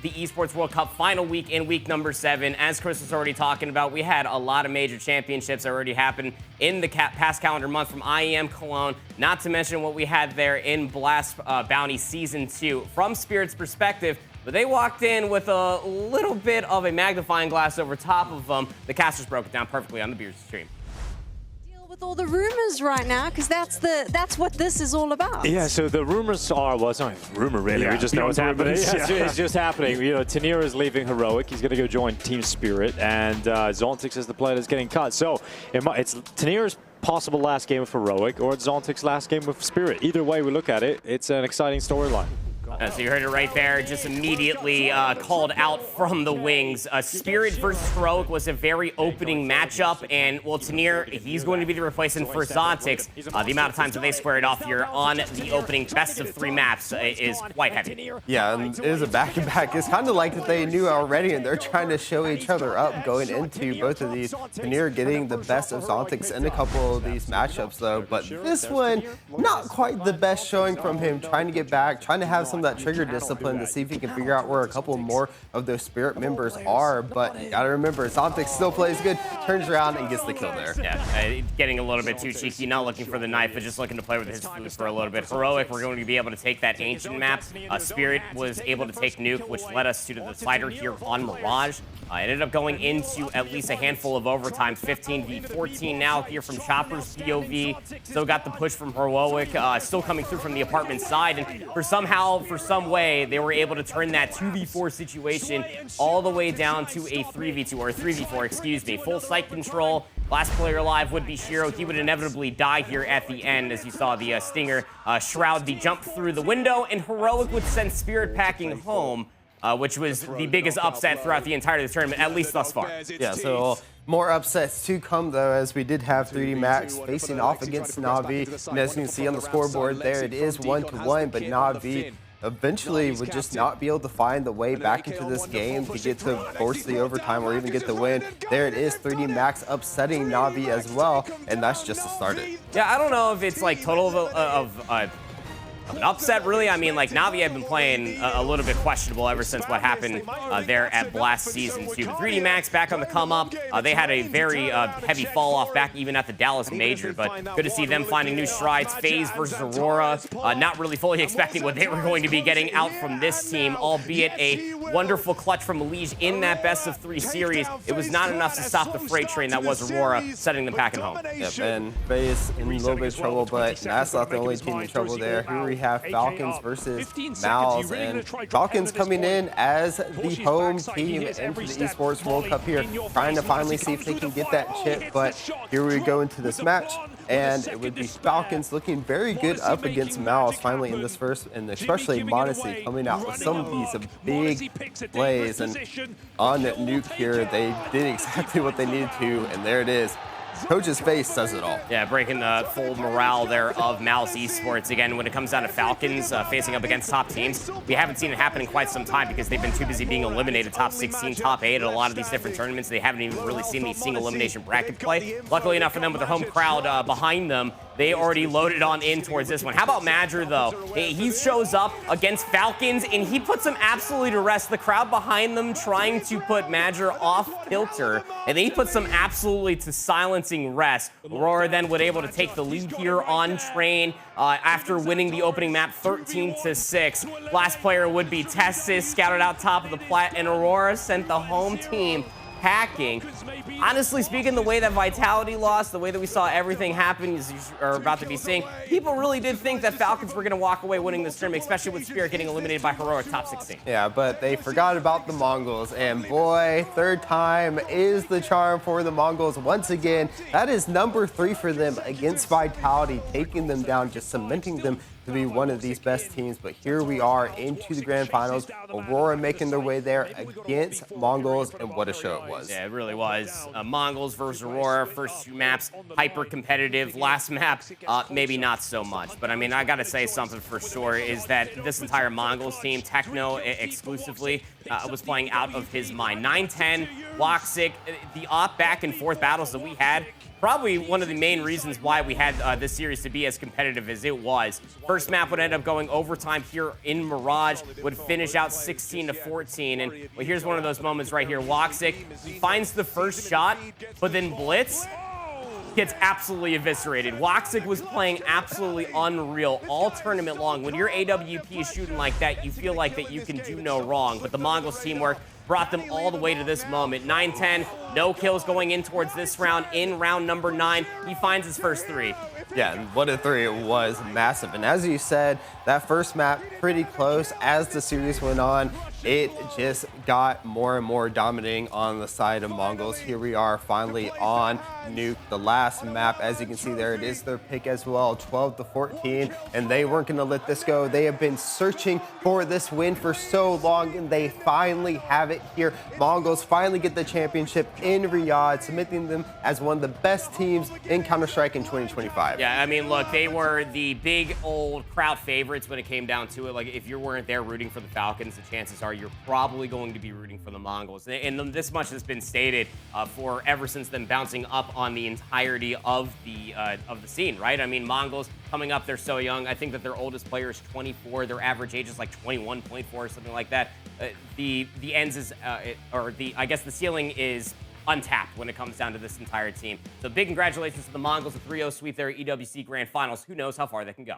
the Esports World Cup final week in week number 7. As Chris was already talking about, we had a lot of major championships that already happened in the past calendar month from IEM Cologne, not to mention what we had there in Blast Bounty Season 2. From Spirit's perspective, but they walked in with a little bit of a magnifying glass over top of them. The casters broke it down perfectly on the Beers stream. With all the rumors right now, because that's what this is all about. Yeah, so the rumors are, well, it's not a rumor really, we just know what's happening. It's just happening. You know, Tanier is leaving Heroic, he's going to go join Team Spirit, and Zontix is the player that's getting cut. So it's Tanier's possible last game with Heroic, or it's Zontix's last game with Spirit. Either way we look at it, it's an exciting storyline. So you heard it right there, just immediately called out from the wings. Spirit versus Heroic was a very opening matchup, and well, Tanier, he's going to be the replacement for Zontix. The amount of times that they squared off here on the opening best of 3 maps is quite heavy. Yeah, and it is a back-to-back. It's kind of like that they knew already, and they're trying to show each other up going into both of these. Tanier getting the best of Zontix in a couple of these matchups, though, but this one, not quite the best showing from him, trying to get back, trying to have some of that trigger discipline to see if he can figure out where a couple more of those Spirit members are. But you gotta remember, Zontix still plays good, turns around and gets the kill there. Yeah, getting a little bit too cheeky, not looking for the knife, but just looking to play with his food for a little bit. Heroic, we're going to be able to take that Ancient map. Spirit was able to take Nuke, which led us to the decider here on Mirage. It ended up going into at least a handful of overtimes, 15v14 now here from Chopper's POV. Still got the push from Heroic, still coming through from the apartment side, and for some way, they were able to turn that 2v4 situation all the way down to a 3v2, or a 3v4, excuse me. Full site control. Last player alive would be Shiro. He would inevitably die here at the end, as you saw the Stinger shroud the jump through the window, and Heroic would send Spirit packing home, which was the biggest upset throughout the entirety of the tournament, at least thus far. Yeah, so more upsets to come, though, as we did have 3D Max facing off against Na'Vi. And as you can see on the scoreboard there, it is 1-1, but Na'Vi eventually would just not be able to find the way back into this game to get to force the overtime or even get the win. There it is, 3D Max upsetting Na'Vi as well, and that's just to start it. Yeah, I don't know if it's like total of an upset, really. I mean, like, Na'Vi have been playing a little bit questionable ever since what happened there at Blast Season 2. But 3D Max back on the come-up. They had a very heavy fall-off back even at the Dallas Major, but good to see them finding new strides. FaZe versus Aurora, not really fully expecting what they were going to be getting out from this team, albeit a wonderful clutch from Elige in that best-of-3 series. It was not enough to stop the freight train that was Aurora, setting them packing home. Yep, and FaZe in a little bit of trouble, but that's not the only team in trouble there. Here we have Falcons versus Mals, and Falcons coming in as the home team into the Esports World Cup here, trying to finally see if they can get that chip, but here we go into this match, and it would be Falcons looking very good up against Mals finally in this first, and especially Modesty coming out with some of these big plays, and on Nuke here, they did exactly what they needed to, and there it is. Coach's face says it all. Yeah, breaking the full morale there of Mals Esports. Again, when it comes down to Falcons facing up against top teams, we haven't seen it happen in quite some time because they've been too busy being eliminated top 16, top 8 at a lot of these different tournaments. They haven't even really seen the single elimination bracket play. Luckily enough for them, with their home crowd behind them, they already loaded on in towards this one. How about Madger, though? He shows up against Falcons, and he puts them absolutely to rest. The crowd behind them trying to put Madger off kilter, and then he puts them absolutely to silencing rest. Aurora then would able to take the lead here on Train after winning the opening map 13-6. Last player would be Tessis, scouted out top of the plat, and Aurora sent the home team packing. Honestly speaking, the way that Vitality lost, the way that we saw everything happen, as you are about to be seeing, people really did think that Falcons were going to walk away winning this tournament, especially with Spirit getting eliminated by Heroic top 16. Yeah, but they forgot about the Mongols, and boy, third time is the charm for the Mongols once again. That is number 3 for them against Vitality, taking them down, just cementing them to be one of these best teams. But here we are into the grand finals. Aurora making their way there against Mongols, and what a show it was. Yeah, it really was. Mongols versus Aurora, first 2 maps, hyper competitive. Last map, maybe not so much. But I mean, I gotta say something for sure is that this entire Mongols team, Techno exclusively, was playing out of his mind. 9-10, Woxic, the back and forth battles that we had, probably one of the main reasons why we had this series to be as competitive as it was. First map would end up going overtime here in Mirage, would finish out 16-14. And well, here's one of those moments right here. Woxic finds the first shot, but then Blitz gets absolutely eviscerated. Woxic was playing absolutely unreal all tournament long. When your AWP is shooting like that, you feel like that you can do no wrong. But the Mongols teamwork brought them all the way to this moment. 9-10, no kills going in towards this round. In round number 9, he finds his first 3. Yeah, and what a 3 it was, massive. And as you said, that first map pretty close. As the series went on, it just got more and more dominating on the side of Mongols. Here we are finally on Nuke, the last map. As you can see there, it is their pick as well, 12-14, and they weren't gonna let this go. They have been searching for this win for so long, and they finally have it here. Mongols finally get the championship in Riyadh, submitting them as one of the best teams in Counter-Strike in 2025. Yeah, I mean, look, they were the big old crowd favorites when it came down to it. Like, if you weren't there rooting for the Falcons, the chances are you're probably going to be rooting for the Mongols. And this much has been stated for ever since them bouncing up on the entirety of the scene, right? I mean, Mongols coming up, they're so young. I think that their oldest player is 24. Their average age is like 21.4 or something like that. The ends is, I guess the ceiling is untapped when it comes down to this entire team. So big congratulations to the Mongols, a 3-0 sweep there at EWC Grand Finals. Who knows how far they can go.